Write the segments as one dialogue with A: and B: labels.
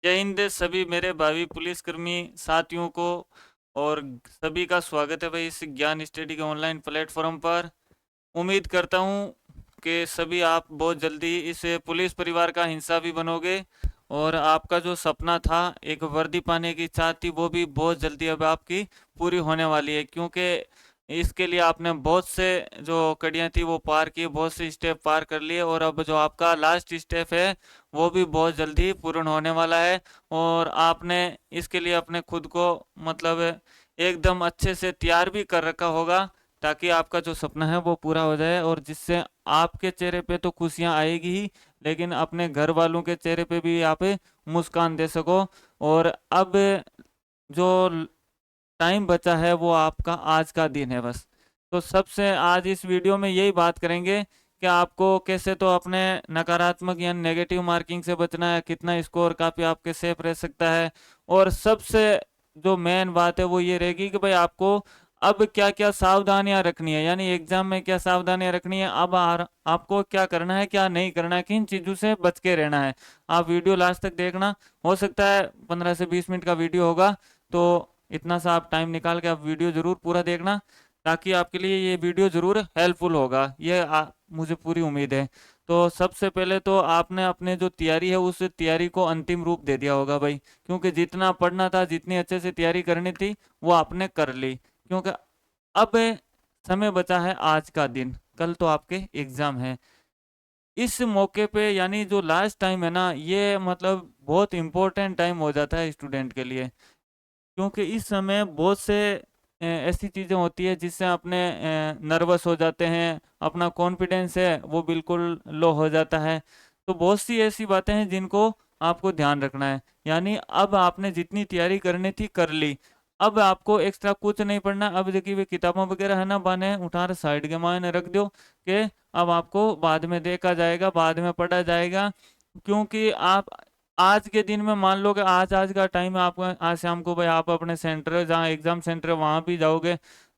A: जय हिंद सभी मेरे भावी पुलिसकर्मी साथियों को। और सभी का स्वागत है भाई इस ज्ञान स्टडी के ऑनलाइन प्लेटफॉर्म पर। उम्मीद करता हूँ कि सभी आप बहुत जल्दी इस पुलिस परिवार का हिस्सा भी बनोगे और आपका जो सपना था, एक वर्दी पाने की चाह थी, वो भी बहुत जल्दी अब आपकी पूरी होने वाली है। क्योंकि इसके लिए आपने बहुत से जो कड़ियाँ थी वो पार की, बहुत से स्टेप पार कर लिए और अब जो आपका लास्ट स्टेप है वो भी बहुत जल्दी पूर्ण होने वाला है। और आपने इसके लिए अपने खुद को मतलब एकदम अच्छे से तैयार भी कर रखा होगा, ताकि आपका जो सपना है वो पूरा हो जाए और जिससे आपके चेहरे पे तो खुशियां आएगी ही, लेकिन अपने घर वालों के चेहरे पे भी आप मुस्कान दे सको। और अब जो टाइम बचा है वो आपका आज का दिन है बस। तो सबसे आज इस वीडियो में यही बात करेंगे कि आपको कैसे तो अपने नकारात्मक या नेगेटिव मार्किंग से बचना है, कितना स्कोर काफी आपके सेफ रह सकता है। और सबसे जो मेन बात है वो ये रहेगी कि भाई आपको अब क्या क्या सावधानियां रखनी है, यानी एग्जाम में क्या सावधानियां रखनी है, अब आपको क्या करना है क्या नहीं करना है, किन चीजों से बच के रहना है। आप वीडियो लास्ट तक देखना। हो सकता है 15 से 20 मिनट का वीडियो होगा, तो इतना सा आप टाइम निकाल के आप वीडियो जरूर पूरा देखना, ताकि आपके लिए ये वीडियो जरूर हेल्पफुल होगा, ये मुझे पूरी उम्मीद है। तो सबसे पहले तो आपने अपने जो तैयारी है उस तैयारी को अंतिम रूप दे दिया होगा भाई, क्योंकि जितना पढ़ना था, जितनी अच्छे से तैयारी करनी थी वो आपने कर ली। क्योंकि अब समय बचा है आज का दिन, कल तो आपके एग्जाम है। इस मौके पे यानी जो लास्ट टाइम है ना, ये मतलब बहुत इंपॉर्टेंट टाइम हो जाता है स्टूडेंट के लिए। क्योंकि इस समय बहुत से ऐसी चीज़ें होती है जिससे अपने नर्वस हो जाते हैं, अपना कॉन्फिडेंस है वो बिल्कुल लो हो जाता है। तो बहुत सी ऐसी बातें हैं जिनको आपको ध्यान रखना है। यानी अब आपने जितनी तैयारी करनी थी कर ली, अब आपको एक्स्ट्रा कुछ नहीं पढ़ना। अब देखिए वे किताबों वगैरह है ना, बने उठा साइड के मायने रख दो कि अब आपको बाद में देखा जाएगा, बाद में पढ़ा जाएगा। क्योंकि आप आज के दिन में मान लो कि आज आज का टाइम है आपका, आज शाम को भाई आप अपने सेंटर जहाँ एग्जाम सेंटर है वहां भी जाओगे,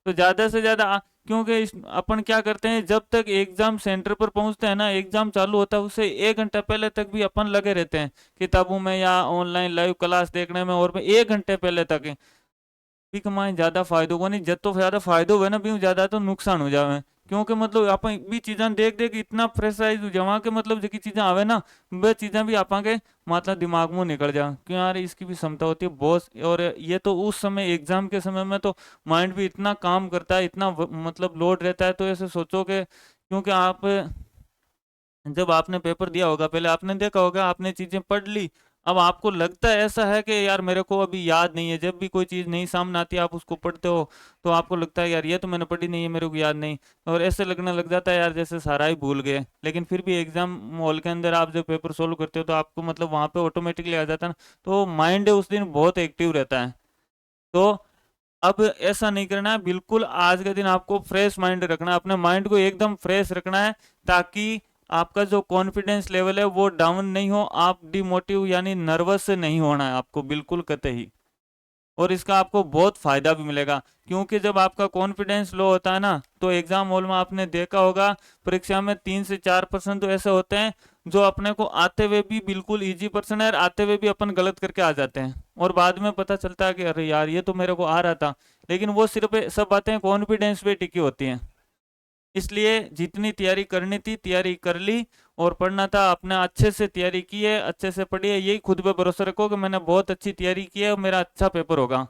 A: तो ज्यादा से ज्यादा क्योंकि अपन क्या करते हैं, जब तक एग्जाम सेंटर पर पहुंचते हैं ना, एग्जाम चालू होता है उससे 1 घंटा पहले तक भी अपन लगे रहते हैं किताबों में या ऑनलाइन लाइव क्लास देखने में, और 1 घंटे पहले तक भी कमाए ज्यादा फायदो को नहीं, जब तो ज्यादा फायदो हुए ना भी ज्यादा तो नुकसान हो जावे। क्योंकि मतलब आप भी चीज़ें देख देख इतना प्रेशराइज हो जावा कि मतलब जो चीज़ें आवे ना, वे चीज़ें भी आपा के मतलब दिमाग में निकल जा कि यार इसकी भी क्षमता होती है बहुत। और ये तो उस समय एग्जाम के समय में तो माइंड भी इतना काम करता है, इतना मतलब लोड रहता है। तो ऐसे सोचो कि क्योंकि आप जब आपने पेपर दिया होगा, पहले आपने देखा होगा, आपने चीजें पढ़ ली, अब आपको लगता है ऐसा है कि यार मेरे को अभी याद नहीं है। जब भी कोई चीज नई सामने आती है आप उसको पढ़ते हो, तो आपको लगता है यार ये तो मैंने पढ़ी नहीं है, मेरे को याद नहीं। और ऐसे लगने लग जाता है यार जैसे सारा ही भूल गए। लेकिन फिर भी एग्जाम हॉल के अंदर आप जब पेपर सोल्व करते हो तो आपको मतलब वहां पे ऑटोमेटिकली आ जाता है ना, तो माइंड उस दिन बहुत एक्टिव रहता है। तो अब ऐसा नहीं करना है, बिल्कुल आज के दिन आपको फ्रेश माइंड रखना है, अपने माइंड को एकदम फ्रेश रखना है, ताकि आपका जो कॉन्फिडेंस लेवल है वो डाउन नहीं हो, आप डिमोटिव यानी नर्वस नहीं होना है आपको बिल्कुल कतई। और इसका आपको बहुत फायदा भी मिलेगा, क्योंकि जब आपका कॉन्फिडेंस लो होता है ना, तो एग्जाम हॉल में आपने देखा होगा परीक्षा में 3 से 4% तो ऐसे होते हैं जो अपने को आते हुए भी बिल्कुल इजी पर्सन है, और आते हुए भी अपन गलत करके आ जाते हैं, और बाद में पता चलता है कि अरे यार ये तो मेरे को आ रहा था। लेकिन वो सिर्फ सब बातें कॉन्फिडेंस पे टिकी होती हैं। इसलिए जितनी तैयारी करनी थी तैयारी कर ली, और पढ़ना था अपने अच्छे से तैयारी की है, अच्छे से पढ़ी है, यही खुद पे भरोसा रखो कि मैंने बहुत अच्छी तैयारी की है और मेरा अच्छा पेपर होगा।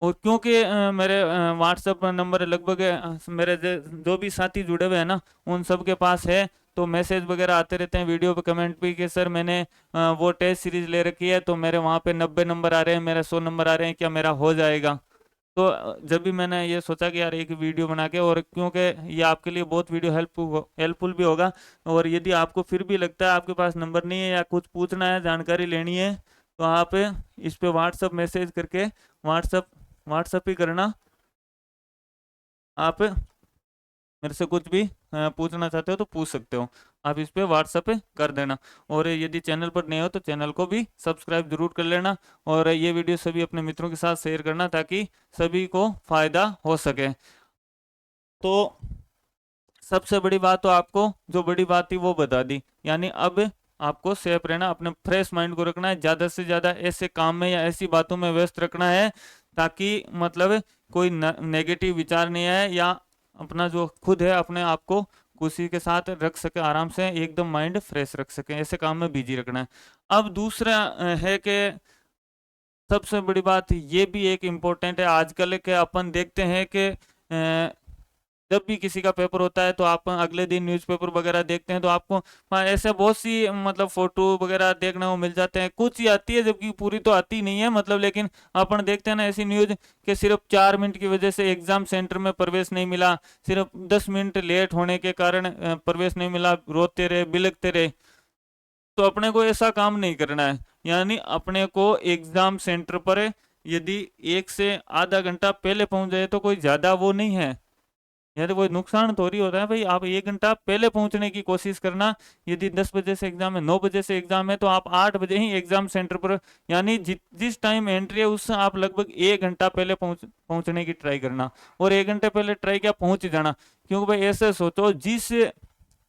A: और क्योंकि मेरे व्हाट्सएप नंबर लगभग मेरे जो भी साथी जुड़े हुए हैं ना उन सब के पास है, तो मैसेज वगैरह आते रहते हैं वीडियो पे कमेंट भी कि सर मैंने वो टेस्ट सीरीज ले रखी है, तो मेरे वहाँ पे 90 नंबर आ रहे हैं, मेरे 100 नंबर आ रहे हैं, क्या मेरा हो जाएगा। तो जब भी मैंने ये सोचा कि यार एक वीडियो बना के, और क्योंकि ये आपके लिए बहुत वीडियो हेल्पफुल भी होगा, और यदि आपको फिर भी लगता है आपके पास नंबर नहीं है या कुछ पूछना है जानकारी लेनी है, तो आप इस पे व्हाट्सअप मैसेज करके व्हाट्सअप व्हाट्सअप ही करना। आप मेरे से कुछ भी पूछना चाहते हो तो पूछ सकते हो, आप इस पे व्हाट्सएप पे कर देना। और यदि चैनल पर नए हो तो चैनल को भी सब्सक्राइब जरूर कर लेना, और ये वीडियो सभी अपने मित्रों के साथ शेयर करना, ताकि सभी को फायदा हो सके। तो सबसे बड़ी बात तो आपको जो बड़ी बात थी वो बता दी, यानी अब आपको सेफ रहना, अपने फ्रेश माइंड को रखना है, ज़्यादा से ज़्यादा ऐसे काम में या ऐसी बातों में व्यस्त रखना है ताकि मतलब कोई नेगेटिव विचार नहीं आए, या अपना जो खुद है अपने आप को खुशी के साथ रख सके, आराम से एकदम माइंड फ्रेश रख सके, ऐसे काम में बिजी रखना है। अब दूसरा है कि सबसे बड़ी बात ये भी एक इम्पोर्टेंट है आजकल के, अपन देखते हैं कि जब भी किसी का पेपर होता है तो आप अगले दिन न्यूज़पेपर वगैरह देखते हैं तो आपको ऐसे बहुत सी मतलब फोटो वगैरह देखने को मिल जाते हैं, कुछ ही आती है जबकि पूरी तो आती नहीं है मतलब, लेकिन अपन देखते हैं ना ऐसी न्यूज़ कि सिर्फ 4 मिनट की वजह से एग्जाम सेंटर में प्रवेश नहीं मिला, सिर्फ 10 मिनट लेट होने के कारण प्रवेश नहीं मिला, रोते रहे बिलखते रहे। तो अपने को ऐसा काम नहीं करना है, यानी अपने को एग्जाम सेंटर पर यदि 1 से आधा घंटा पहले पहुंच जाए तो कोई ज्यादा वो नहीं है, यानी कोई नुकसान थोड़ी होता है भाई। आप 1 घंटा पहले पहुंचने की कोशिश करना। यदि 10 बजे से एग्जाम है, 9 बजे से एग्जाम है, तो आप 8 बजे ही एग्जाम सेंटर पर, यानी जिस टाइम एंट्री है उससे आप लगभग 1 घंटा पहले पहुंचने की ट्राई करना। और 1 घंटे पहले ट्राई क्या, पहुंच ही जाना। क्योंकि भाई ऐसे सोचो, जिस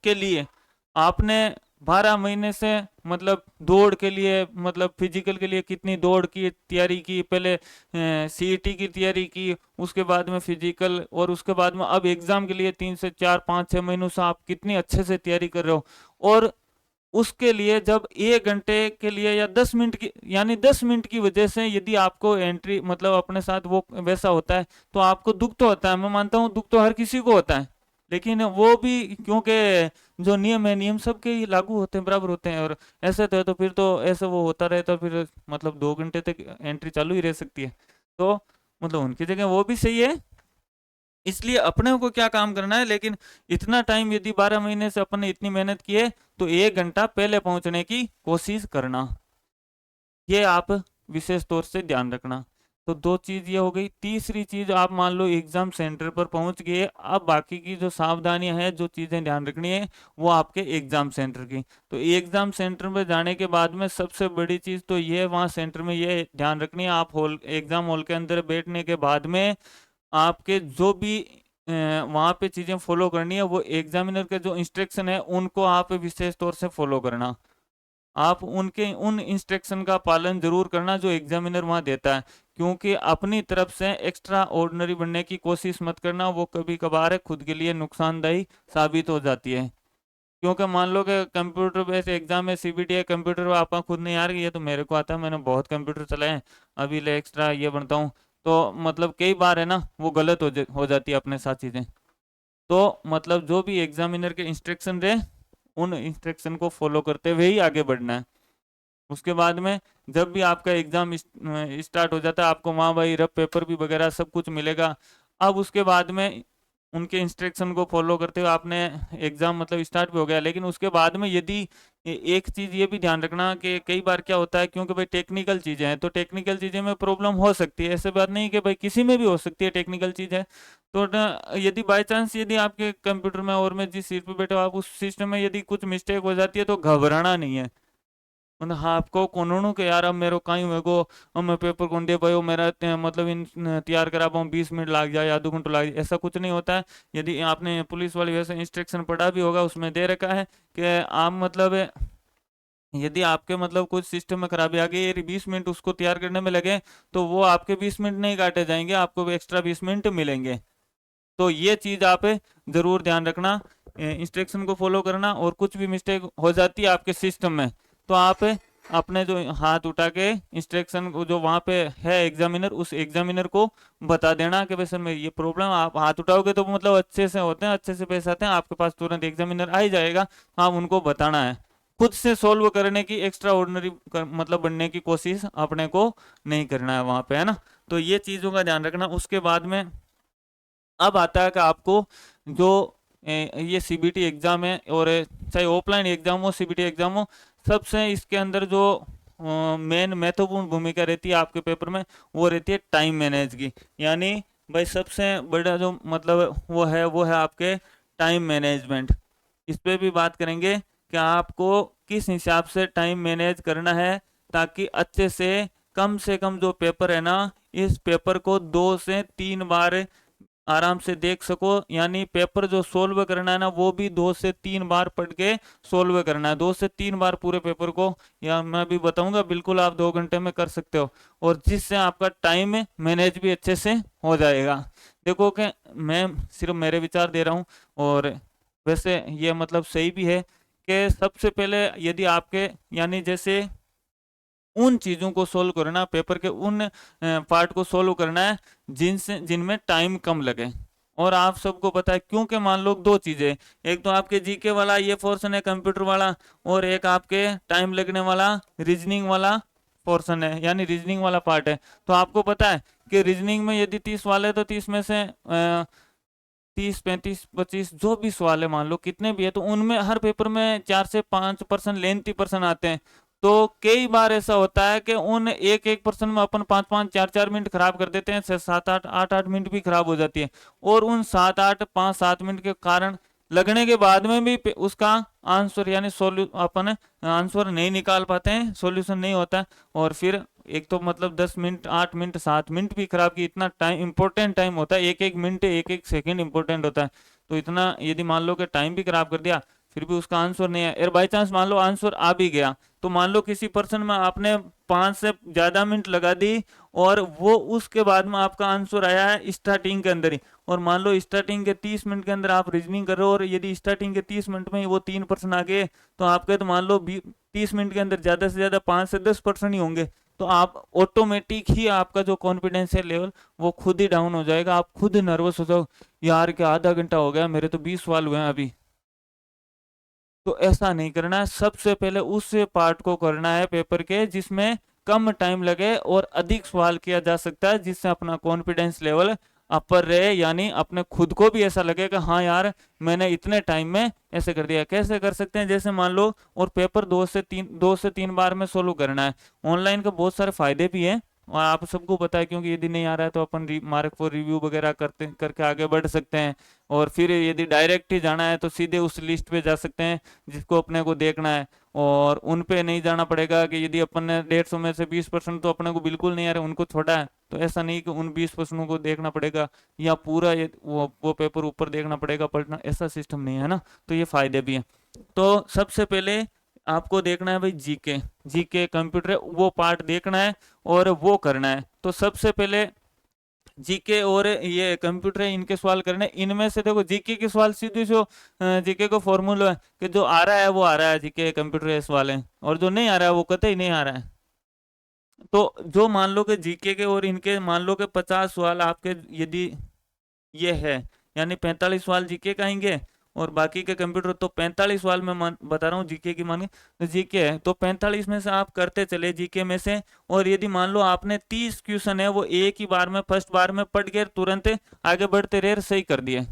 A: के लिए आपने 12 महीने से मतलब दौड़ के लिए, मतलब फिजिकल के लिए कितनी दौड़ की तैयारी की, पहले सीईटी की तैयारी की, उसके बाद में फिजिकल, और उसके बाद में अब एग्जाम के लिए 3 से 4 5 6 महीनों से आप कितनी अच्छे से तैयारी कर रहे हो। और उसके लिए जब 1 घंटे के लिए या 10 मिनट की, यानी 10 मिनट की वजह से यदि आपको एंट्री मतलब अपने साथ वो वैसा होता है तो आपको दुख तो होता है, मैं मानता हूँ दुख तो हर किसी को होता है, लेकिन वो भी क्योंकि जो नियम है, नियम सबके ही लागू होते हैं, बराबर होते हैं। और ऐसे तो है तो फिर तो ऐसे वो होता रहे तो फिर मतलब 2 घंटे तक एंट्री चालू ही रह सकती है। तो मतलब उनकी जगह वो भी सही है, इसलिए अपने को क्या काम करना है, लेकिन इतना टाइम यदि 12 महीने से अपन ने इतनी मेहनत की है तो 1 घंटा पहले पहुंचने की कोशिश करना, ये आप विशेष तौर से ध्यान रखना। तो दो चीज ये हो गई। तीसरी चीज, आप मान लो एग्जाम सेंटर पर पहुंच गए, अब बाकी की जो सावधानियां हैं, जो चीजें ध्यान रखनी है वो आपके एग्जाम सेंटर की। तो एग्जाम सेंटर में जाने के बाद में सबसे बड़ी चीज तो ये है, वहाँ सेंटर में ये ध्यान रखनी है, आप हॉल एग्जाम हॉल के अंदर बैठने के बाद में आपके जो भी वहाँ पे चीजें फॉलो करनी है, वो एग्जामिनर के जो इंस्ट्रक्शन है उनको आप विशेष तौर से फॉलो करना। आप उनके उन इंस्ट्रक्शन का पालन जरूर करना जो एग्जामिनर वहाँ देता है, क्योंकि अपनी तरफ से एक्स्ट्रा ऑर्डिनरी बनने की कोशिश मत करना, वो कभी कभार है खुद के लिए नुकसानदायी साबित हो जाती है। क्योंकि मान लो कि कंप्यूटर बेस्ड एग्जाम है, सीबीटी है, कंप्यूटर आपका खुद नहीं आ रही है, तो मेरे को आता है, मैंने बहुत कंप्यूटर चलाए हैं, अभी ले एक्स्ट्रा ये बनता हूँ, तो मतलब कई बार है ना वो गलत हो जाती है अपने साथ चीज़ें। तो मतलब जो भी एग्जामिनर के इंस्ट्रक्शन रहे, उन इंस्ट्रक्शन को फॉलो करते हुए ही आगे बढ़ना है। उसके बाद में जब भी आपका एग्जाम स्टार्ट हो जाता है, आपको वहाँ भाई रफ पेपर भी वगैरह सब कुछ मिलेगा। अब उसके बाद में उनके इंस्ट्रक्शन को फॉलो करते हुए आपने एग्जाम मतलब स्टार्ट भी हो गया, लेकिन उसके बाद में यदि एक चीज ये भी ध्यान रखना कि कई बार क्या होता है, क्योंकि भाई टेक्निकल चीजें हैं तो टेक्निकल चीजें में प्रॉब्लम हो सकती है, ऐसे बात नहीं कि भाई किसी में भी हो सकती है टेक्निकल चीज है। तो यदि बाई चांस यदि आपके कंप्यूटर में और मैं जिस सीट पे बैठे हूँ आप उस सिस्टम में यदि कुछ मिस्टेक हो जाती है तो घबराना नहीं है। मतलब हाँ, आपको कोनों के यार अब मेरे कहीं मेरे को, अब मैं पेपर कौन दे पायो, मेरा मतलब इन तैयार करा पाऊँ 20 मिनट लग जाए, आधो घंटा लग जाए, ऐसा कुछ नहीं होता है। यदि आपने पुलिस वाले वैसे इंस्ट्रक्शन पढ़ा भी होगा, उसमें दे रखा है कि आप मतलब यदि आपके मतलब कुछ सिस्टम में खराबी आ गई, ये 20 मिनट उसको तैयार करने में लगे, तो वो आपके 20 मिनट नहीं काटे जाएंगे, आपको एक्स्ट्रा 20 मिनट मिलेंगे। तो ये चीज आप जरूर ध्यान रखना, इंस्ट्रक्शन को फॉलो करना, और कुछ भी मिस्टेक हो जाती है आपके सिस्टम में तो आप अपने जो हाथ उठा के इंस्ट्रक्शन को जो वहाँ पे है एग्जामिनर, उस एग्जामिनर को बता देना कि भाई सर मैं ये प्रॉब्लम, आप हाथ उठाओगे तो मतलब अच्छे से होते हैं, अच्छे से पेश आते हैं, आपके पास तुरंत एग्जामिनर आ ही जाएगा। आप उनको बताना है, खुद से सोल्व करने की, एक्स्ट्रा ऑर्डिनरी मतलब बनने की कोशिश अपने को नहीं करना है वहाँ पे, है ना। तो ये चीज़ों का ध्यान रखना। उसके बाद में अब आता है कि आपको जो ये सीबीटी एग्जाम है, और चाहे ऑफलाइन एग्जाम हो सीबीटी एग्जाम हो, सबसे इसके अंदर जो मेन महत्वपूर्ण भूमिका रहती है आपके पेपर में, वो रहती है टाइम मैनेज की। यानी भाई सबसे बड़ा जो मतलब वो है आपके टाइम मैनेजमेंट। इस पे भी बात करेंगे कि आपको किस हिसाब से टाइम मैनेज करना है, ताकि अच्छे से कम जो पेपर है ना, इस पेपर को 2 से 3 बार आराम से देख सको। यानी पेपर जो सोल्व करना है ना, वो भी 2 से 3 बार पढ़ के सोल्व करना है, 2 से 3 बार पूरे पेपर को। या मैं भी बताऊंगा, बिल्कुल आप 2 घंटे में कर सकते हो, और जिससे आपका टाइम मैनेज भी अच्छे से हो जाएगा। देखो कि मैं सिर्फ मेरे विचार दे रहा हूँ, और वैसे ये मतलब सही भी है कि सबसे पहले यदि आपके, यानी जैसे उन चीज़ों को सोल्व करना, पेपर के उन पार्ट को सोल्व करना है जिनसे जिनमें टाइम कम लगे। और आप सबको पता है, क्योंकि मान लो 2 चीज़ें, एक तो आपके जीके वाला ये पोर्शन है कंप्यूटर वाला, और एक आपके टाइम लगने वाला रीजनिंग वाला पोर्शन है, यानी रीजनिंग वाला पार्ट है। तो आपको पता है कि रीजनिंग में यदि 30 सवाल है तो 30 में से 30, 35, 25 जो भी सवाल है, मान लो कितने भी है, तो उनमें हर पेपर में 4 से 5% लेंथी पर्सन आते हैं। तो कई बार ऐसा होता है कि उन एक एक पर्सन में अपन 5-5, 4-4 मिनट खराब कर देते हैं, 6, 7, 8, 8 मिनट भी खराब हो जाती है। और उन 7, 8, 5, 7 मिनट के कारण लगने के बाद में भी उसका आंसर, यानी अपन आंसर नहीं निकाल पाते हैं, सॉल्यूशन नहीं होता है। और फिर एक तो मतलब 10 मिनट, 8 मिनट, 7 मिनट भी खराब की, इतना टाइम इंपॉर्टेंट टाइम होता है, एक एक मिनट, एक एक सेकंड इंपॉर्टेंट होता है। तो इतना यदि मान लो कि टाइम भी खराब कर दिया, फिर भी उसका आंसर नहीं है, और बाई चांस मान लो आंसर आ भी गया, तो मान लो किसी पर्सन में आपने 5 से ज्यादा मिनट लगा दी, और वो उसके बाद में आपका आंसर आया है स्टार्टिंग के अंदर ही। और मान लो स्टार्टिंग के 30 मिनट के अंदर आप रीजनिंग कर रहे हो, और यदि स्टार्टिंग के 30 मिनट में ही वो 3% आ गए, तो आपके तो मान लो 30 मिनट के अंदर ज्यादा से ज्यादा 5 से 10% ही होंगे। तो आप ऑटोमेटिक ही आपका जो कॉन्फिडेंस है लेवल, वो खुद ही डाउन हो जाएगा, आप खुद नर्वस हो जाओ, यार क्या आधा घंटा हो गया, मेरे तो 20 सवाल हुए हैं अभी। तो ऐसा नहीं करना है, सबसे पहले उस पार्ट को करना है पेपर के जिसमें कम टाइम लगे और अधिक सवाल किया जा सकता है, जिससे अपना कॉन्फिडेंस लेवल अपर रहे, यानी अपने खुद को भी ऐसा लगे कि हाँ यार, मैंने इतने टाइम में ऐसे कर दिया। कैसे कर सकते हैं, जैसे मान लो, और पेपर 2 से 3 बार में सोल्व करना है। ऑनलाइन के बहुत सारे फायदे भी हैं, और आप सबको पता है, क्योंकि यदि नहीं आ रहा है तो अपन मार्क फॉर रिव्यू वगैरह करते करके आगे बढ़ सकते हैं। और फिर यदि डायरेक्ट ही जाना है तो सीधे उस लिस्ट पे जा सकते हैं जिसको अपने को देखना है, और उन पे नहीं जाना पड़ेगा कि यदि अपन ने 150 में से 20% तो अपने को बिल्कुल नहीं आ रहे, उनको छोड़ा है, तो ऐसा नहीं कि उन 20% को देखना पड़ेगा, या पूरा वो पेपर ऊपर देखना पड़ेगा पढ़ना, ऐसा सिस्टम नहीं है ना। तो ये फायदे भी हैं। तो सबसे पहले आपको देखना है भाई जीके, जीके कंप्यूटर वो पार्ट देखना है और वो करना है। तो सबसे पहले जीके और ये कंप्यूटर है, इनके सवाल करने। इनमें से देखो, जीके के सवाल सीधे जो जीके का फॉर्मूला है कि जो आ रहा है वो आ रहा है, जीके कंप्यूटर के सवाल है, और जो नहीं आ रहा है वो कतई नहीं आ रहा है। तो जो मान लो कि जीके के और इनके मान लो कि 50 सवाल आपके यदि ये है, यानी 45 सवाल जीके का आएंगे, और बाकी के कंप्यूटर, तो 45 सवाल में बता रहा हूँ जीके की मान के, तो जीके है तो 45 में से आप करते चले जीके में से। और यदि मान लो आपने 30 क्वेश्चन है वो एक ही बार में फर्स्ट बार में पढ़ के तुरंत आगे बढ़ते रहे, सही कर दिए।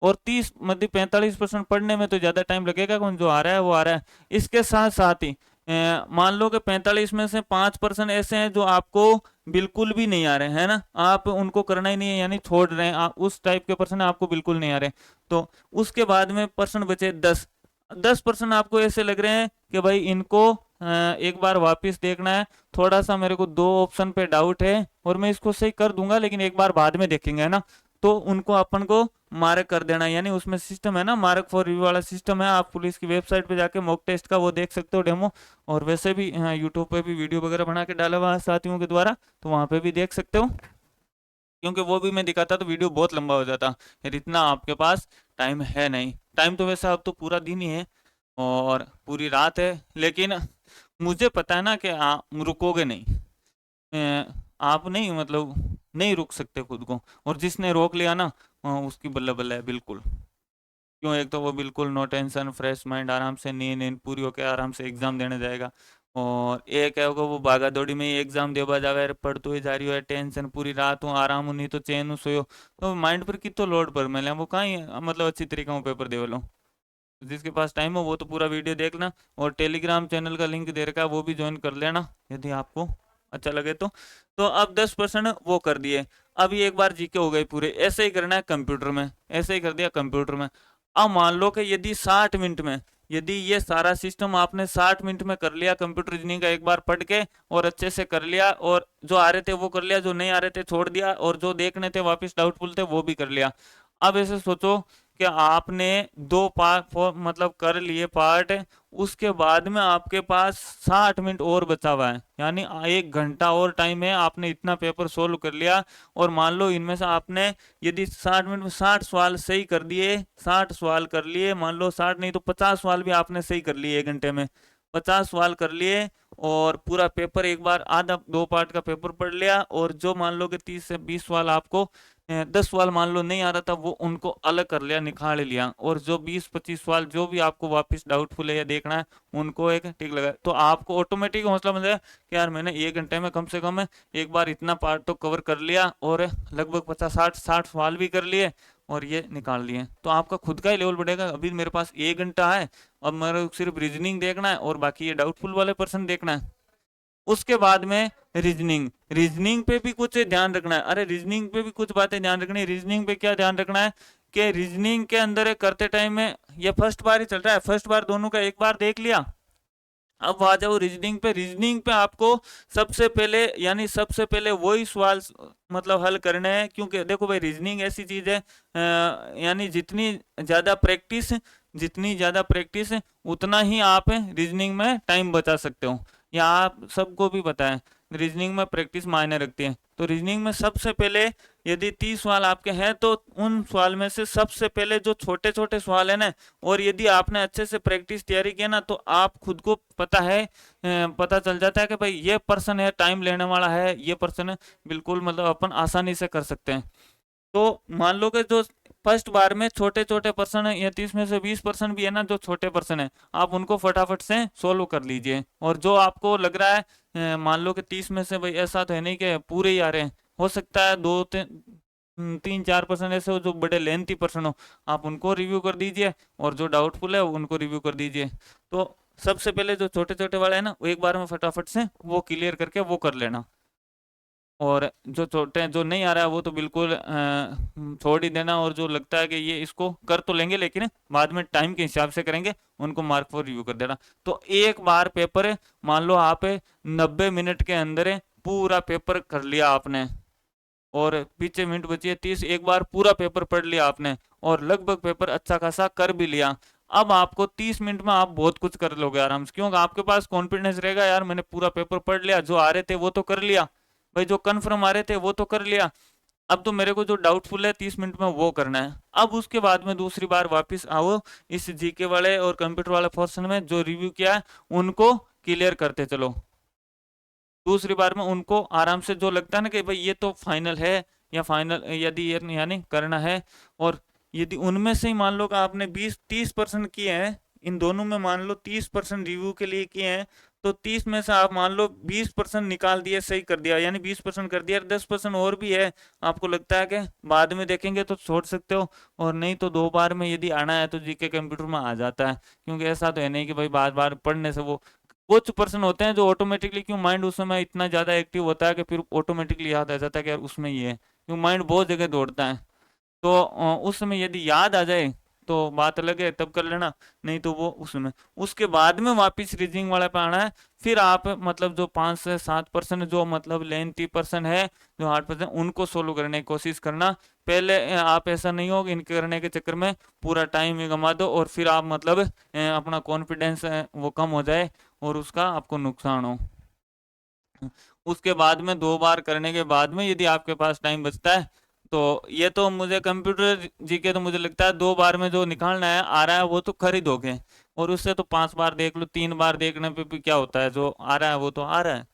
A: और 30 मतलब 45% पढ़ने में तो ज्यादा टाइम लगेगा, कौन जो आ रहा है वो आ रहा है। इसके साथ साथ ही मान लो कि 45 में से 5% ऐसे हैं जो आपको बिल्कुल भी नहीं आ रहे हैं ना, आप उनको करना ही नहीं है, यानी छोड़ रहे हैं, आप उस टाइप के पर्सन आपको बिल्कुल नहीं आ रहे। तो उसके बाद में पर्सन बचे 10 10% आपको ऐसे लग रहे हैं कि भाई इनको एक बार वापस देखना है, थोड़ा सा मेरे को 2 ऑप्शन पे डाउट है, और मैं इसको सही कर दूंगा लेकिन एक बार बाद में देखेंगे, है ना। तो उनको अपन को मार्क कर देना, यानी उसमें सिस्टम है ना, मार्क फॉर रिव्यू वाला सिस्टम है, आप पुलिस की वेबसाइट पे जाके मॉक टेस्ट का वो देख सकते हो डेमो। और वैसे भी यूट्यूब पे भी वीडियो वगैरह बना के डाला हुआ है साथियों के द्वारा, तो वहां पे भी देख सकते हो। क्योंकि वो भी मैं दिखाता तो वीडियो बहुत लंबा हो जाता, फिर इतना आपके पास टाइम है नहीं। टाइम तो वैसे अब तो पूरा दिन ही है और पूरी रात है, लेकिन मुझे पता है ना कि आप रुकोगे नहीं। आप नहीं, मतलब नहीं रुक सकते खुद को, और जिसने रोक लिया ना, उसकी बल्ले बल्ले है बिल्कुल। क्यों, एक तो वो बिल्कुल नो टेंशन, फ्रेश माइंड, आराम से नींद नींद पूरी होकर आराम से एग्जाम देने जाएगा। और एक है होगा वो भागा दौड़ी में ही एग्जाम देवा जावे, पढ़ तो ही जा रही हो, टेंशन पूरी रात हो, आराम हो नहीं तो चैन हो सोयो, तो माइंड पर कितो लोड पर मिले वो कहीं मतलब अच्छी तरीके से पेपर दे लो। जिसके पास टाइम हो वो तो पूरा वीडियो देख लेना, और टेलीग्राम चैनल का लिंक दे रखा है वो भी ज्वाइन कर लेना यदि आपको अच्छा लगे तो अब 10% वो कर दिए। अब ये एक बार जीके हो गए पूरे, ऐसे ही करना है कंप्यूटर में, ऐसे ही कर दिया कंप्यूटर में। अब मान लो कि यदि 60 मिनट में यदि ये सारा सिस्टम आपने 60 मिनट में कर लिया, कंप्यूटर रीजनिंग का एक बार पढ़ के और अच्छे से कर लिया, और जो आ रहे थे वो कर लिया, जो नहीं आ रहे थे छोड़ दिया, और जो देखने थे वापस डाउटफुल थे वो भी कर लिया। अब ऐसे सोचो कि आपने दो पार्ट मतलब कर लिए पार्ट, उसके बाद में आपके पास 60 मिनट और बचा हुआ है, यानी 1 घंटा और टाइम है, आपने इतना पेपर सोल्व कर लिया। और मान लो इनमें से आपने यदि 60 मिनट में 60 सवाल सही कर दिए, 60 सवाल कर लिए, मान लो 60 नहीं तो 50 सवाल भी आपने सही कर लिए 1 घंटे में, 50 सवाल कर लिए, और पूरा पेपर एक बार आधा 2 पार्ट का पेपर पढ़ लिया, और जो मान लो कि 30 से 20 सवाल आपको 10 सवाल मान लो नहीं आ रहा था, वो उनको अलग कर लिया, निकाल लिया, और जो 20-25 सवाल जो भी आपको वापस डाउटफुल है या देखना है उनको एक टिक लगा, तो आपको ऑटोमेटिक हौसला मिल जाएगा कि यार मैंने 1 घंटे में कम से कम एक बार इतना पार्ट तो कवर कर लिया, और लगभग 50-60 सवाल भी कर लिए और ये निकाल लिए, तो आपका खुद का ही लेवल बढ़ेगा। अभी मेरे पास 1 घंटा है, अब मेरे को सिर्फ रीजनिंग देखना है और बाकी ये डाउटफुल वाले पर्सन देखना है। उसके बाद में रीजनिंग, रीजनिंग पे भी कुछ ध्यान रखना है। अरे रीजनिंग पे भी कुछ बातें ध्यान रखनी है। रीजनिंग पे क्या ध्यान रखना है कि रीजनिंग के अंदर करते टाइम में, ये फर्स्ट बार ही चल रहा है, फर्स्ट बार दोनों का एक बार देख लिया, अब आ जाओ रीजनिंग पे। रीजनिंग पे आपको सबसे पहले, यानी सबसे पहले वही सवाल मतलब हल करने हैं, क्योंकि देखो भाई रीजनिंग ऐसी चीज है, यानी जितनी ज्यादा प्रैक्टिस उतना ही आप रीजनिंग में टाइम बचा सकते हो, या आप सबको भी पता है रीजनिंग में प्रैक्टिस मायने रखती है। तो रीजनिंग में सबसे पहले यदि 30 सवाल आपके हैं तो उन सवाल में से सबसे पहले जो छोटे छोटे सवाल है ना, और यदि आपने अच्छे से प्रैक्टिस तैयारी किया ना, तो आप खुद को पता है, पता चल जाता है कि भाई ये पर्सन है टाइम लेने वाला है, ये पर्सन है बिल्कुल मतलब अपन आसानी से कर सकते हैं। तो मान लो कि जो फर्स्ट बार में छोटे छोटे पर्सन है, या 30 में से 20 पर्सन भी है ना जो छोटे पर्सन है, आप उनको फटाफट से सोल्व कर लीजिए। और जो आपको लग रहा है मान लो कि 30 में से भाई ऐसा तो है नहीं कि पूरे ही आ रहे हैं, हो सकता है 3-4 पर्सन ऐसे हो जो बड़े लेंथी पर्सन हो, आप उनको रिव्यू कर दीजिए, और जो डाउटफुल है उनको रिव्यू कर दीजिए। तो सबसे पहले जो छोटे छोटे वाले है ना, वो एक बार में फटाफट से वो क्लियर करके वो कर लेना, और जो छोटे हैं जो नहीं आ रहा है वो तो बिल्कुल छोड़ ही देना, और जो लगता है कि ये इसको कर तो लेंगे लेकिन बाद में टाइम के हिसाब से करेंगे, उनको मार्क फॉर रिव्यू कर देना। तो एक बार पेपर मान लो आप 90 मिनट के अंदर पूरा पेपर कर लिया आपने, और पीछे मिनट बची है 30, एक बार पूरा पेपर पढ़ लिया आपने, और लगभग पेपर अच्छा खासा कर भी लिया। अब आपको 30 मिनट में आप बहुत कुछ कर लोगे आराम से, क्योंकि आपके पास कॉन्फिडेंस रहेगा, यार मैंने पूरा पेपर पढ़ लिया, जो आ रहे थे वो तो कर लिया भाई, जो कन्फर्म आ रहे थे वो तो कर लिया, अब तो मेरे को जो डाउटफुल है 30 मिनट में वो करना है। अब उसके बाद में दूसरी बार वापस आओ इस जीके वाले और कंप्यूटर वाले पोर्शन में, जो रिव्यू किया है उनको क्लियर करते चलो। दूसरी बार में उनको आराम से, जो लगता है ना कि भाई ये तो फाइनल है, या फाइनल यदि ये यानी करना है, और यदि उनमें से ही मान लो कि आपने 20-30% किए हैं, इन दोनों में मान लो 30% रिव्यू के लिए किए हैं, तो 30 में से आप मान लो 20% निकाल दिए, सही कर दिया, यानी 20% कर दिया, 10% और भी है, आपको लगता है कि बाद में देखेंगे तो छोड़ सकते हो, और नहीं तो 2 बार में यदि आना है तो जीके कंप्यूटर में आ जाता है, क्योंकि ऐसा तो है नहीं कि भाई बार बार पढ़ने से वो, कुछ पर्सन होते हैं जो ऑटोमेटिकली, क्यों माइंड उस समय इतना ज्यादा एक्टिव होता है कि फिर ऑटोमेटिकली याद आ जाता है कि यार उसमें ये है, क्यों माइंड बहुत जगह दौड़ता है। तो उस समय यदि याद आ जाए तो बात अलग है, तब कर लेना, नहीं तो वो उसमें, उसके बाद में वापस रीजनिंग वाला पे आना है। फिर आप मतलब जो 5 से 7% जो मतलब लेंथी पर्सन है, जो 8% उनको सोल्व करने की कोशिश करना। पहले आप ऐसा नहीं हो कि इनके करने के चक्कर में पूरा टाइम ही गंवा दो, और फिर आप मतलब अपना कॉन्फिडेंस वो कम हो जाए और उसका आपको नुकसान हो। उसके बाद में 2 बार करने के बाद में यदि आपके पास टाइम बचता है, तो ये तो मुझे कंप्यूटर जीके तो मुझे लगता है 2 बार में जो निकालना है आ रहा है वो तो खरीदोगे, और उससे तो 5 बार देख लो, 3 बार देखने पे भी क्या होता है, जो आ रहा है वो तो आ रहा है,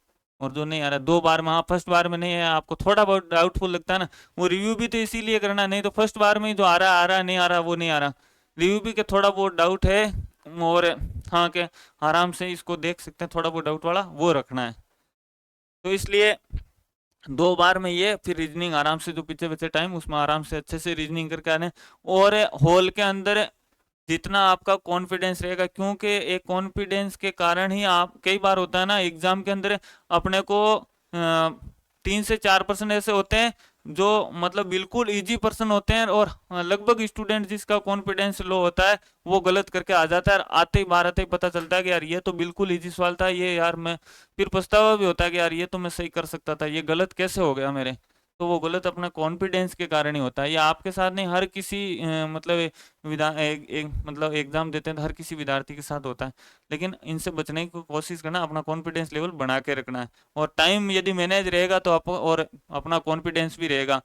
A: और जो नहीं आ रहा है 2 बार में, हाँ फर्स्ट बार में नहीं है, आपको थोड़ा बहुत डाउटफुल लगता है ना, वो रिव्यू भी तो इसीलिए करना है, नहीं तो फर्स्ट बार में ही जो आ रहा है, नहीं आ रहा वो नहीं आ रहा, रिव्यू भी के थोड़ा बहुत डाउट है, और हाँ के आराम से इसको देख सकते हैं, थोड़ा बहुत डाउट वाला वो रखना है। तो इसलिए 2 बार में ये, फिर रीजनिंग आराम से, जो पीछे बचे टाइम उसमें आराम से अच्छे से रीजनिंग करके आने। और हॉल के अंदर जितना आपका कॉन्फिडेंस रहेगा, क्योंकि एक कॉन्फिडेंस के कारण ही आप, कई बार होता है ना एग्जाम के अंदर अपने को 3 से 4% ऐसे होते हैं जो मतलब बिल्कुल इजी पर्सन होते हैं और लगभग स्टूडेंट जिसका कॉन्फिडेंस लो होता है वो गलत करके आ जाता है, और आते ही बाहर आते ही पता चलता है कि यार ये तो बिल्कुल इजी सवाल था, ये यार मैं फिर पछतावा भी होता है कि यार ये तो मैं सही कर सकता था, ये गलत कैसे हो गया मेरे। तो वो गलत अपना कॉन्फिडेंस के कारण ही होता है। ये आपके साथ नहीं, हर किसी मतलब मतलब एग्जाम देते हैं तो हर किसी विद्यार्थी के साथ होता है। लेकिन इनसे बचने की कोशिश करना, अपना कॉन्फिडेंस लेवल बना के रखना है, और टाइम यदि मैनेज रहेगा तो आप और अपना कॉन्फिडेंस भी रहेगा।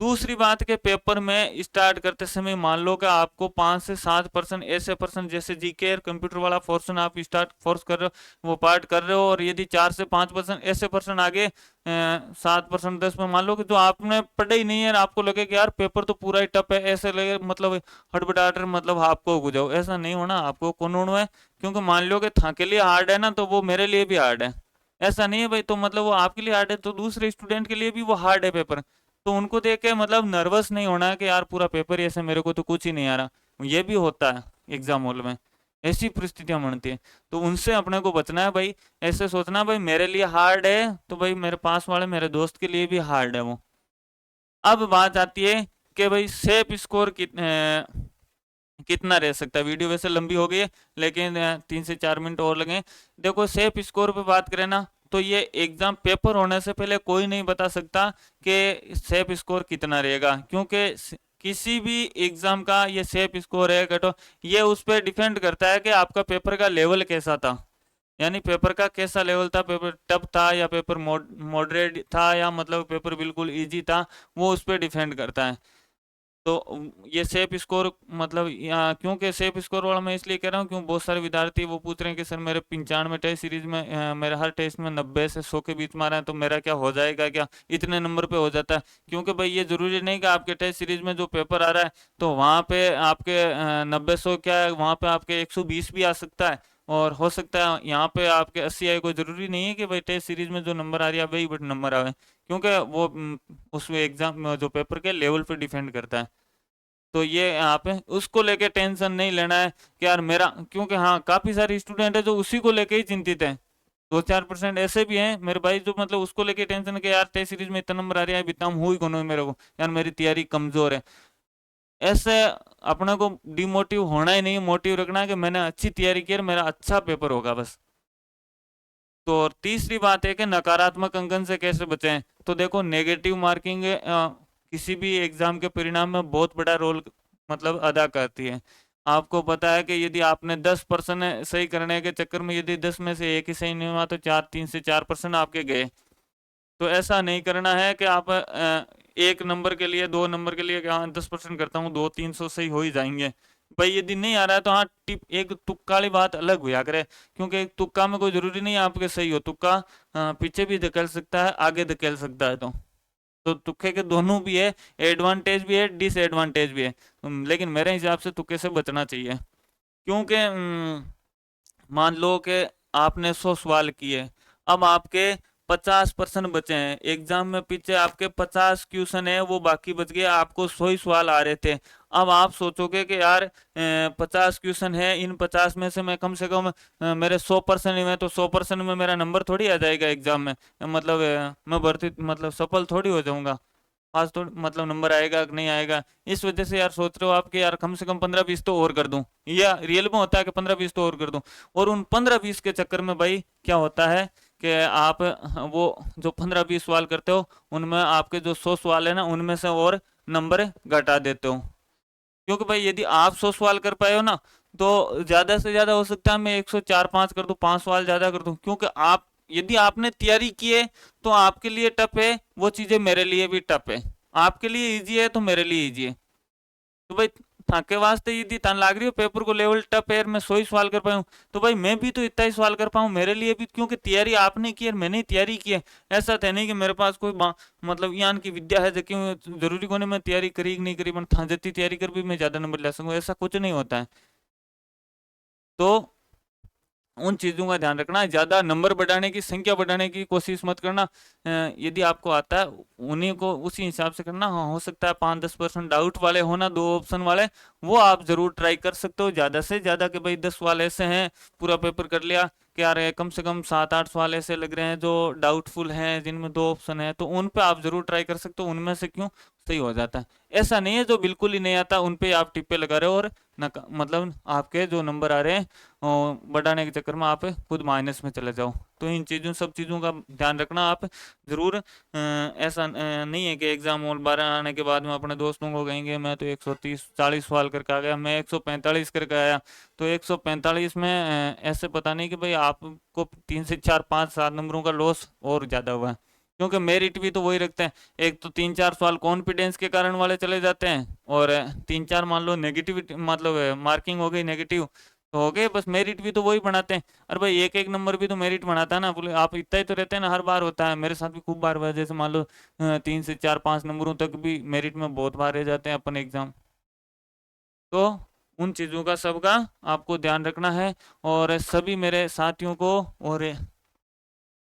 A: दूसरी बात के पेपर में स्टार्ट करते समय मान लो कि आपको 5 से 7% ऐसे पर्सन जैसे जीके और कंप्यूटर वाला पोर्शन आप स्टार्ट फोर्स कर रहे हो, वो पार्ट कर रहे हो, और यदि 4 से 5% ऐसे पर्सन आगे 7% 10 में मान लो कि जो आपने पढ़े ही नहीं है, आपको लगे कि यार पेपर तो पूरा ही टफ है, ऐसे लगे मतलब हड़बड़ाहट मतलब आपको हो जाओ, ऐसा नहीं होना, आपको कानून है। क्योंकि मान लो कि था के लिए हार्ड है ना, तो वो मेरे लिए भी हार्ड है, ऐसा नहीं है भाई। तो मतलब वो आपके लिए हार्ड है तो दूसरे स्टूडेंट के लिए भी वो हार्ड है पेपर। तो उनको देख के मतलब नर्वस नहीं होना है कि यार पूरा पेपर ही ऐसे, मेरे को तो कुछ ही नहीं आ रहा। ये भी होता है एग्जाम हॉल में, ऐसी परिस्थितियां बनती है। तो उनसे अपने को बचना है भाई। ऐसे सोचना भाई मेरे लिए हार्ड है तो भाई मेरे पास वाले मेरे दोस्त के लिए भी हार्ड है वो। अब बात आती है कि भाई सेफ स्कोर कितना रह सकता है। वीडियो वैसे लंबी हो गई है, लेकिन 3 से 4 मिनट और लगे। देखो सेफ स्कोर पे बात करें ना, तो ये एग्जाम पेपर होने से पहले कोई नहीं बता सकता कि सेफ स्कोर कितना रहेगा, क्योंकि किसी भी एग्जाम का ये सेफ स्कोर है तो ये उस पर डिपेंड करता है कि आपका पेपर का लेवल कैसा था। यानी पेपर का कैसा लेवल था, पेपर टफ था या पेपर मॉडरेट था, या मतलब पेपर बिल्कुल इजी था, वो उस पर डिपेंड करता है। तो ये सेफ स्कोर मतलब क्योंकि सेफ स्कोर वाला मैं इसलिए कह रहा हूँ क्योंकि बहुत सारे विद्यार्थी वो पूछ रहे हैं कि सर मेरे 95 टेस्ट सीरीज में मेरे हर टेस्ट में 90 से 100 के बीच मारा है, तो मेरा क्या हो जाएगा, क्या इतने नंबर पे हो जाता है। क्योंकि भाई ये जरूरी नहीं कि आपके टेस्ट सीरीज में जो पेपर आ रहा है तो वहाँ पे आपके 90 100 क्या है, वहाँ पे आपके 120 भी आ सकता है, और हो सकता है यहाँ पे आपके 80 आए। कोई जरूरी नहीं है कि भाई टेस्ट सीरीज में जो नंबर आ रही है वही बट नंबर आवे, क्योंकि वो उस एग्जाम जो पेपर के लेवल पे डिपेंड करता है। तो ये यहाँ पे उसको लेके टेंशन नहीं लेना है कि यार मेरा, क्योंकि हाँ काफी सारे स्टूडेंट है जो उसी को लेके ही चिंतित है। 2-4% ऐसे भी हैं मेरे भाई जो मतलब उसको लेके टेंशन है कि यार टेस्ट सीरीज में इतना नंबर आ रहा है, इतना हुई कौन है मेरे को, यार मेरी तैयारी कमजोर है। ऐसे अपने को डिमोटिव होना ही नहीं, मोटिव रखना है कि मैंने अच्छी तैयारी की और मेरा अच्छा पेपर होगा बस। तो और तीसरी बात है कि नकारात्मक अंकन से कैसे बचें। तो देखो नेगेटिव मार्किंग किसी भी एग्जाम के परिणाम में बहुत बड़ा रोल मतलब अदा करती है। आपको पता है कि यदि आपने 10% सही करने के चक्कर में यदि 10 में से एक ही सही नहीं हुआ तो 3 से 4% आपके गए। तो ऐसा नहीं करना है कि आप एक नंबर के लिए 2 नंबर के लिए हाँ 10% करता हूँ 200-300 सही हो ही जाएंगे। भाई यदि नहीं आ रहा है तो हाँ टिप एक तुक्का वाली बात अलग हुआ करे, क्योंकि एक तुक्का में कोई जरूरी नहीं है आपके सही हो। तुक्का पीछे भी धकेल सकता है, आगे धकेल सकता है। तो तुक्के के दोनों भी है, एडवांटेज भी है डिसएडवांटेज भी है। लेकिन मेरे हिसाब से तुक्के से बचना चाहिए, क्योंकि मान लो कि आपने 100 सवाल किए, अब आपके 50% बचे हैं एग्जाम में, पीछे आपके 50 क्वेश्चन है वो बाकी बच गए, आपको 100 ही सवाल आ रहे थे। अब आप सोचोगे कि यार 50 क्वेश्चन है, इन 50 में से मैं कम से कम मेरे 100% में, तो 100% में मेरा नंबर थोड़ी आ जाएगा एग्जाम में, मतलब मैं भर्ती मतलब सफल थोड़ी हो जाऊंगा, पास तो मतलब नंबर आएगा कि नहीं आएगा। इस वजह से यार सोच रहे हो आप कि यार कम से कम 15-20 तो और कर दूं, या रियल में होता है कि 15-20 तो और कर दूं। और उन 15-20 के चक्कर में भाई क्या होता है कि आप वो जो 15-20 सवाल करते हो उनमें आपके जो 100 सवाल है ना उनमें से और नंबर घटा देते हो। क्योंकि भाई यदि आप 100 सवाल कर पाए हो ना, तो ज्यादा से ज्यादा हो सकता है मैं 104-5 कर दूं, 5 सवाल ज्यादा कर दूं, क्योंकि आप यदि आपने तैयारी की है तो आपके लिए टफ है वो चीजें, मेरे लिए भी टफ है। आपके लिए इजी है तो मेरे लिए इजी है। तो भाई थाके वास्ते यदि तन लाग रही हो पेपर को लेवल टफ है, मैं 100 ही सवाल कर पाऊँ, तो भाई मैं भी तो इतना ही सवाल कर पाऊँ मेरे लिए भी, क्योंकि तैयारी आपने की है मैंने तैयारी की है। ऐसा तो नहीं कि मेरे पास कोई मतलब ज्ञान की विद्या है जो क्यों जरूरी को नहीं मैं तैयारी करी कि नहीं करी, मैं था जितनी तैयारी कर भी मैं ज्यादा नंबर ले सकूँ, ऐसा कुछ नहीं होता है। तो उन चीजों का ध्यान रखना, ज्यादा नंबर बढ़ाने की संख्या बढ़ाने की कोशिश मत करना। यदि आपको आता है उन्हीं को उसी हिसाब से करना। हाँ हो सकता है 5-10% डाउट वाले होना, 2 ऑप्शन वाले, वो आप ज़रूर ट्राई कर सकते हो ज़्यादा से ज़्यादा, कि भाई 10 सवाल ऐसे हैं, पूरा पेपर कर लिया, कि यार कम से कम 7-8 सवाल ऐसे लग रहे हैं जो डाउटफुल हैं, जिनमें 2 ऑप्शन है, तो उन पे आप ज़रूर ट्राई कर सकते हो, उनमें से क्यों सही हो जाता है। ऐसा नहीं है जो बिल्कुल ही नहीं आता उन पे आप टिप्पे लगा रहे हो और मतलब आपके जो नंबर आ रहे हैं बढ़ाने के चक्कर में आप खुद माइनस में चले जाओ। तो इन चीज़ों सब चीज़ों का ध्यान रखना आप ज़रूर। ऐसा नहीं है कि एग्ज़ाम और 12 आने के बाद में अपने दोस्तों को कहेंगे मैं तो 130-40 सवाल करके आ गया, मैं 145 करके आया। तो 145 में ऐसे पता नहीं कि भाई आपको 3 से 4, 5, 7 नंबरों का लॉस और ज़्यादा हुआ है, क्योंकि मेरिट भी तो वही रखते हैं। एक तो 3-4 सवाल कॉन्फिडेंस के कारण वाले चले जाते हैं, और 3-4 मान लो नेगेटिविटी, मतलब मार्किंग हो गई नेगेटिव, तो हो गए बस। मेरिट भी तो वही बनाते हैं। अरे भाई एक एक नंबर भी तो मेरिट बनाता है ना, बोले आप इतना ही तो रहते हैं ना, हर बार होता है, मेरे साथ भी खूब बार हुआ है। जैसे मान लो 3 से 4-5 नंबरों तक भी मेरिट में बहुत बार रह जाते हैं अपन एग्जाम। तो उन चीज़ों का सबका आपको ध्यान रखना है। और सभी मेरे साथियों को, और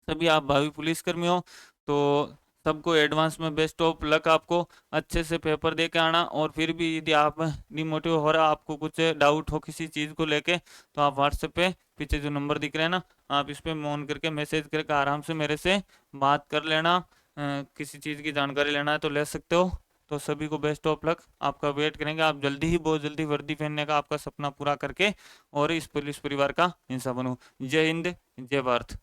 A: सभी आप भावी पुलिसकर्मी हो, तो सबको एडवांस में बेस्ट ऑफ लक। आपको अच्छे से पेपर दे के आना, और फिर भी यदि आप डिमोटिव हो रहा, आपको कुछ डाउट हो किसी चीज़ को लेके, तो आप व्हाट्सएप पे पीछे जो नंबर दिख रहे हैं ना, आप इस पे ऑन करके मैसेज करके आराम से मेरे से बात कर लेना। किसी चीज़ की जानकारी लेना है तो ले सकते हो। तो सभी को बेस्ट ऑफ लक, आपका वेट करेंगे। आप जल्दी ही, बहुत जल्दी वर्दी पहनने का आपका सपना पूरा करके और इस पुलिस परिवार का हिस्सा बनो। जय हिंद, जय भारत।